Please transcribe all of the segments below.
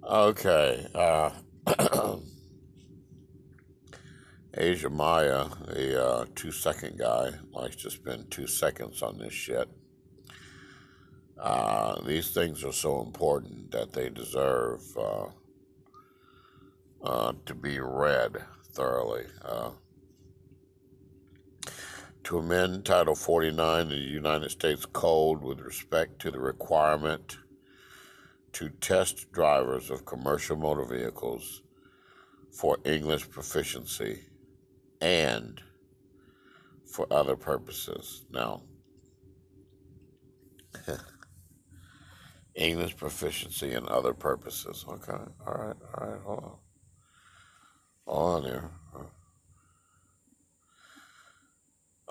Okay. Asia Maya, the 2 second guy, likes to spend 2 seconds on this shit. These things are so important that they deserve to be read thoroughly. To amend Title 49 of the United States Code with respect to the requirement to test drivers of commercial motor vehicles for English proficiency and for other purposes. Now, English proficiency and other purposes. Okay, all right, hold on. Hold on there.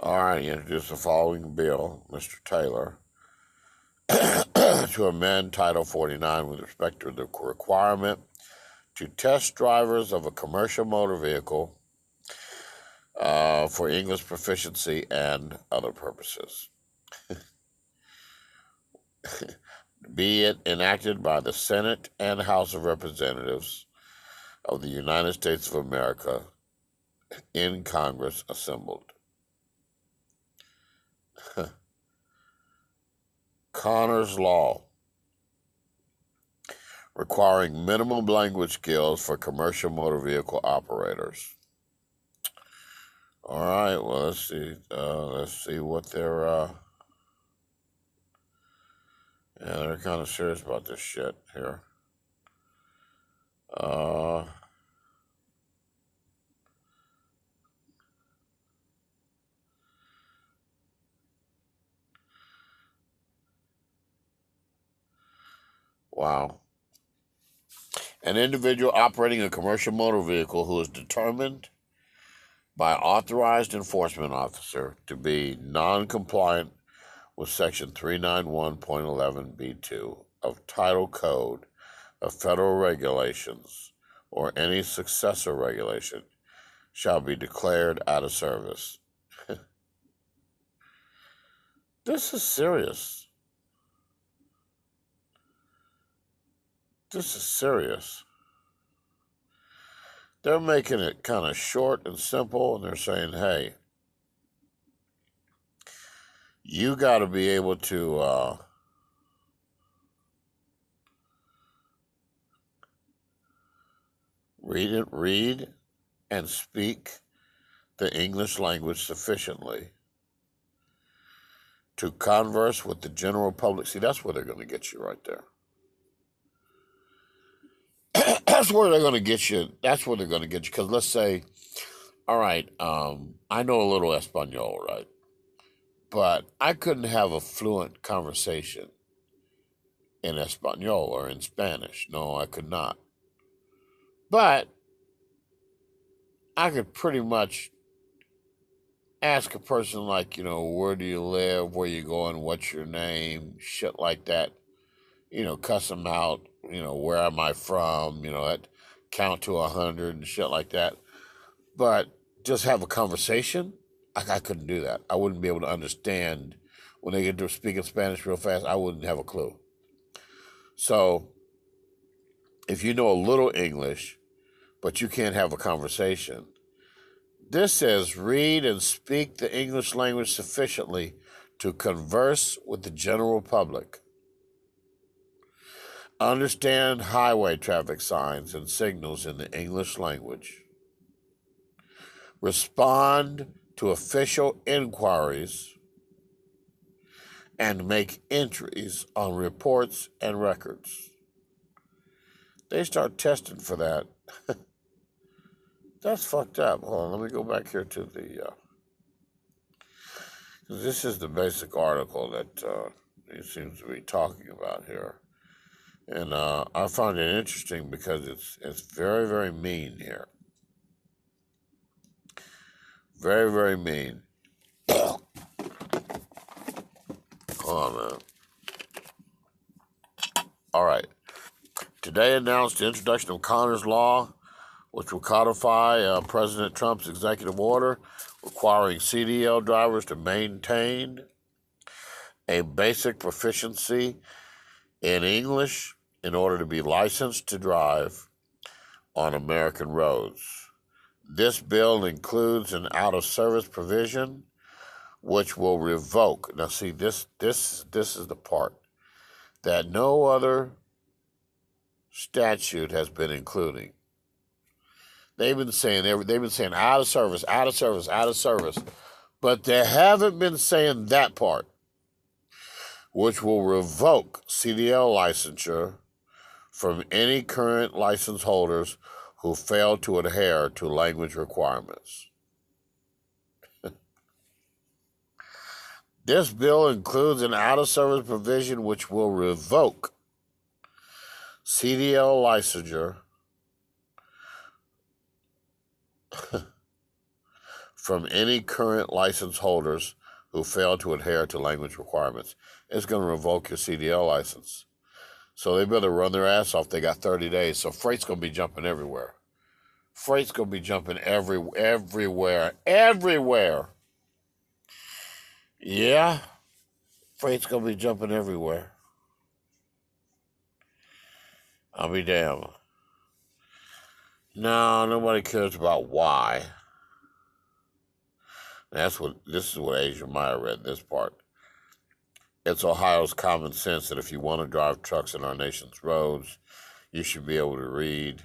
All right, introduce the following bill, Mr. Taylor, to amend Title 49 with respect to the requirement to test drivers of a commercial motor vehicle for English proficiency and other purposes. Be it enacted by the Senate and House of Representatives of the United States of America in Congress assembled. Connor's Law, requiring minimum language skills for commercial motor vehicle operators. All right, well, let's see what they're they're kind of serious about this shit here. Wow. An individual operating a commercial motor vehicle who is determined by an authorized enforcement officer to be non-compliant with Section 391.11b2 of Title Code of Federal Regulations or any successor regulation shall be declared out of service. This is serious. This is serious. They're making it kind of short and simple, and they're saying, hey, you got to be able to read and speak the English language sufficiently to converse with the general public. See, that's where they're going to get you right there. That's where they're going to get you. That's where they're going to get you. Because let's say, all right, I know a little Espanol, right? But I couldn't have a fluent conversation in Espanol or in Spanish. No, I could not. But I could pretty much ask a person like, where do you live, where you going, what's your name, shit like that. Cuss them out, where am I from, that count to 100 and shit like that. But just have a conversation, I couldn't do that. I wouldn't be able to understand when they get to speaking Spanish real fast. I wouldn't have a clue. So if you know a little English, but you can't have a conversation, this says read and speak the English language sufficiently to converse with the general public. Understand highway traffic signs and signals in the English language. Respond to official inquiries and make entries on reports and records. They start testing for that. That's fucked up. Hold on, let me go back here to the... this is the basic article that he seems to be talking about here. And I find it interesting because it's very, very mean here. Very, very mean. Hold on, man. All right. Today announced the introduction of Connor's Law, which will codify President Trump's executive order requiring CDL drivers to maintain a basic proficiency in English in order to be licensed to drive on American roads. This bill includes an out-of-service provision which will revoke. Now, see, this is the part that no other statute has been including. They've been saying out of service, out of service, out of service, but they haven't been saying that part, which will revoke CDL licensure from any current license holders who fail to adhere to language requirements. This bill includes an out-of-service provision which will revoke CDL licensure from any current license holders who fail to adhere to language requirements. It's going to revoke your CDL license. So they better run their ass off. They got 30 days. So freight's going to be jumping everywhere. Freight's going to be jumping everywhere. Yeah, freight's going to be jumping everywhere. I'll be damned. No, nobody cares about why. This is what Asia Meyer read, this part. It's Ohio's common sense that if you want to drive trucks in our nation's roads, you should be able to read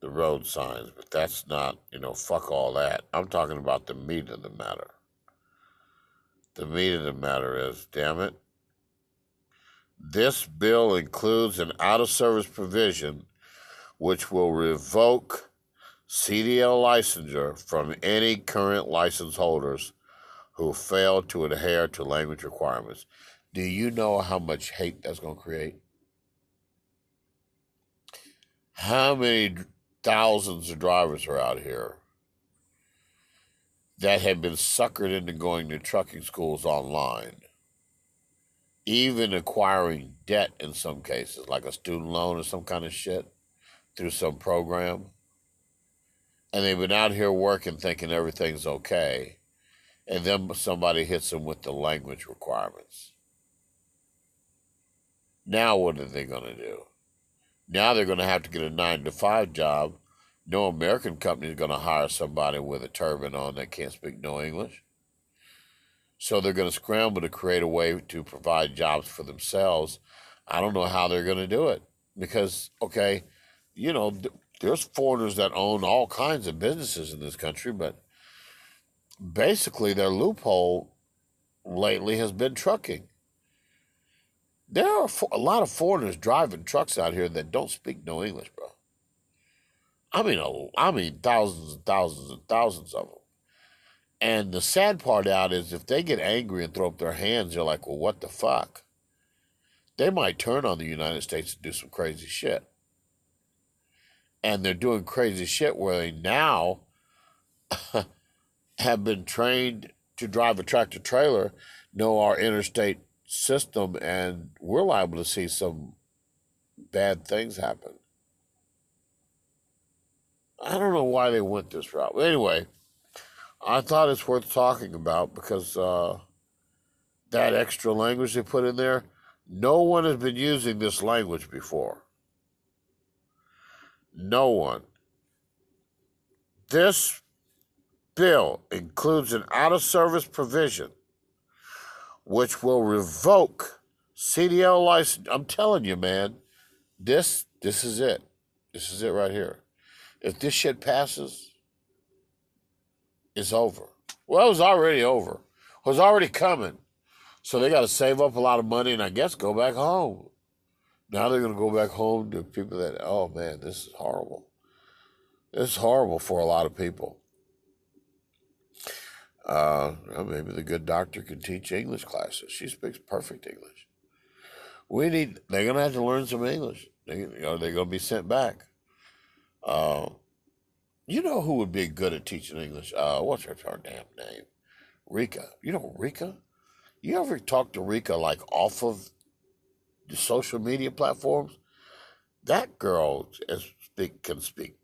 the road signs. But that's not, fuck all that. I'm talking about the meat of the matter. The meat of the matter is, damn it, this bill includes an out-of-service provision which will revoke CDL licensure from any current license holders who fail to adhere to language requirements. Do you know how much hate that's going to create? How many thousands of drivers are out here that have been suckered into going to trucking schools online, even acquiring debt in some cases, like a student loan or some kind of shit, through some program, and they've been out here working thinking everything's okay, and then somebody hits them with the language requirements. Now what are they going to do? Now they're going to have to get a 9-to-5 job. No American company is going to hire somebody with a turban on that can't speak no English. So they're going to scramble to create a way to provide jobs for themselves. I don't know how they're going to do it because, okay, there's foreigners that own all kinds of businesses in this country, but basically their loophole lately has been trucking. There are a lot of foreigners driving trucks out here that don't speak no English, bro. I mean thousands and thousands and thousands of them. And the sad part out is if they get angry and throw up their hands, they're like, well, what the fuck? They might turn on the United States and do some crazy shit. And they're doing crazy shit where they now have been trained to drive a tractor trailer, know our interstate system, and we're liable to see some bad things happen. I don't know why they went this route. But anyway, I thought it's worth talking about because that extra language they put in there, no one has been using this language before. No one. This bill includes an out-of-service provision which will revoke CDL license. I'm telling you, man, this is it. This is it right here. If this shit passes, it's over. Well, it was already over. It was already coming. So they got to save up a lot of money and I guess go back home. Now they're going to go back home to people that, oh man, this is horrible. This is horrible for a lot of people. Maybe the good doctor can teach English classes. She speaks perfect English. They're going to have to learn some English. They're going to be sent back. You know who would be good at teaching English? What's her damn name? Rika. You know Rika? You ever talk to Rika like off of the social media platforms? That girl can speak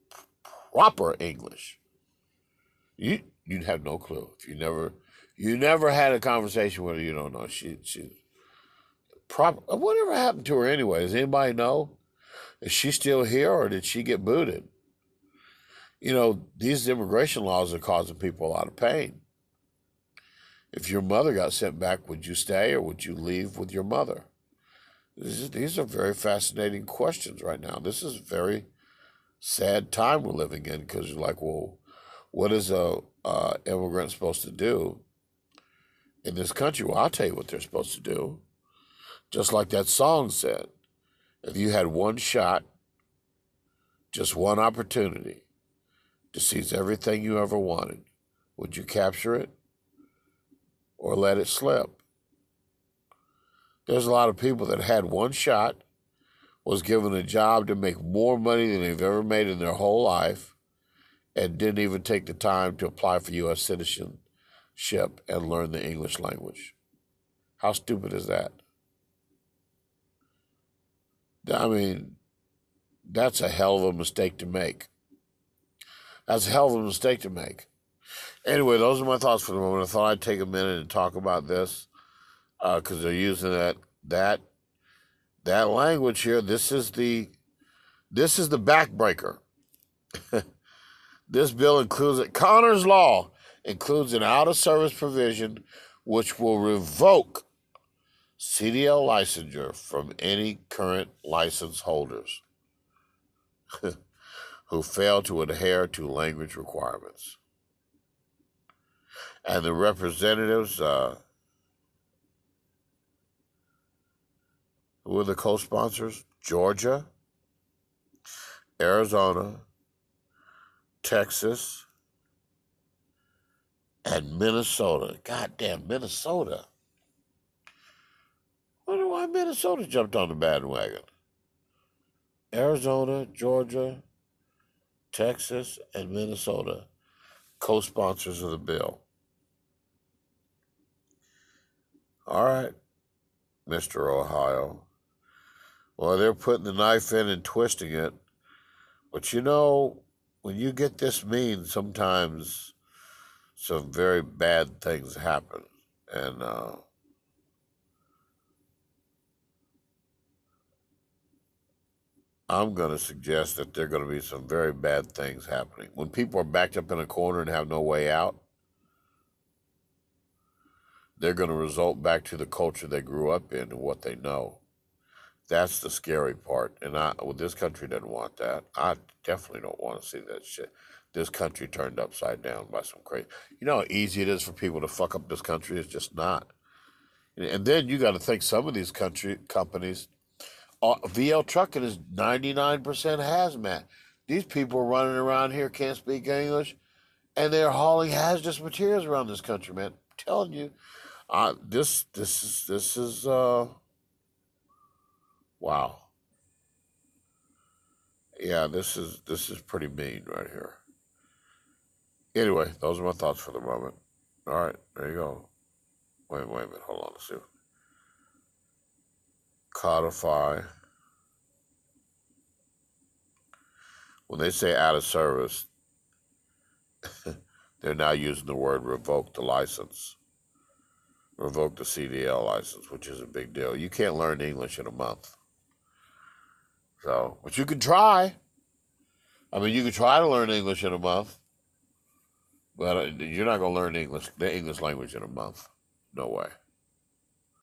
proper English. You'd have no clue if you never had a conversation with her. You don't know. She proper. Whatever happened to her anyway? Does anybody know? Is she still here or did she get booted? You know, these immigration laws are causing people a lot of pain. If your mother got sent back, would you stay or would you leave with your mother? These are very fascinating questions right now. This is a very sad time we're living in because you're like, well, what is a immigrant supposed to do in this country? Well, I'll tell you what they're supposed to do. Just like that song said, if you had one shot, just one opportunity to seize everything you ever wanted, would you capture it or let it slip? There's a lot of people that had one shot, was given a job to make more money than they've ever made in their whole life, and didn't even take the time to apply for U.S. citizenship and learn the English language. How stupid is that? I mean, that's a hell of a mistake to make. That's a hell of a mistake to make. Anyway, those are my thoughts for the moment. I thought I'd take a minute and talk about this because they're using that language here. This is the backbreaker. This bill includes Connor's Law includes an out-of-service provision which will revoke CDL licensure from any current license holders who fail to adhere to language requirements. And the representatives, who are the co-sponsors? Georgia, Arizona, Texas, and Minnesota. Goddamn, Minnesota. I wonder why Minnesota jumped on the bandwagon. Arizona, Georgia, Texas, and Minnesota, co-sponsors of the bill. All right, Mr. Ohio. Well, they're putting the knife in and twisting it. But you know, when you get this mean, sometimes some very bad things happen. And I'm going to suggest that there are going to be some very bad things happening. When people are backed up in a corner and have no way out, they're going to result back to the culture they grew up in and what they know. That's the scary part. And this country doesn't want that. I definitely don't want to see that shit. This country turned upside down by some crazy. You know how easy it is for people to fuck up this country? It's just not. And then you got to think some of these companies, VL Trucking is 99% hazmat. These people running around here can't speak English, and they're hauling hazardous materials around this country, man. I'm telling you, this is wow. Yeah, this is pretty mean right here. Anyway, those are my thoughts for the moment. All right, there you go. Wait a minute. Hold on. Let's see. Codify. When they say out of service, they're now using the word revoke the license. Revoke the CDL license, which is a big deal. You can't learn English in a month. So, but you can try. I mean, you can try to learn English in a month, but you're not going to learn the English language in a month. No way.